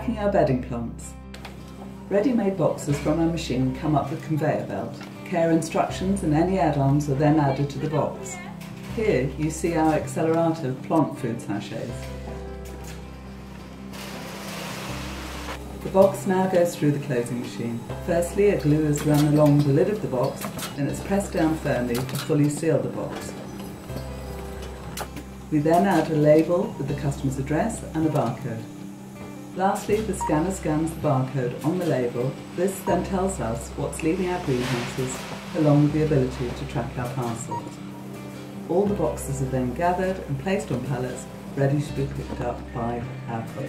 Packing our bedding plants. Ready-made boxes from our machine come up the conveyor belt. Care instructions and any add-ons are then added to the box. Here you see our accelerator plant food sachets. The box now goes through the closing machine. Firstly, a glue is run along the lid of the box, then it's pressed down firmly to fully seal the box. We then add a label with the customer's address and a barcode. Lastly, the scanner scans the barcode on the label. This then tells us what's leaving our greenhouses, along with the ability to track our parcels. All the boxes are then gathered and placed on pallets, ready to be picked up by our cook.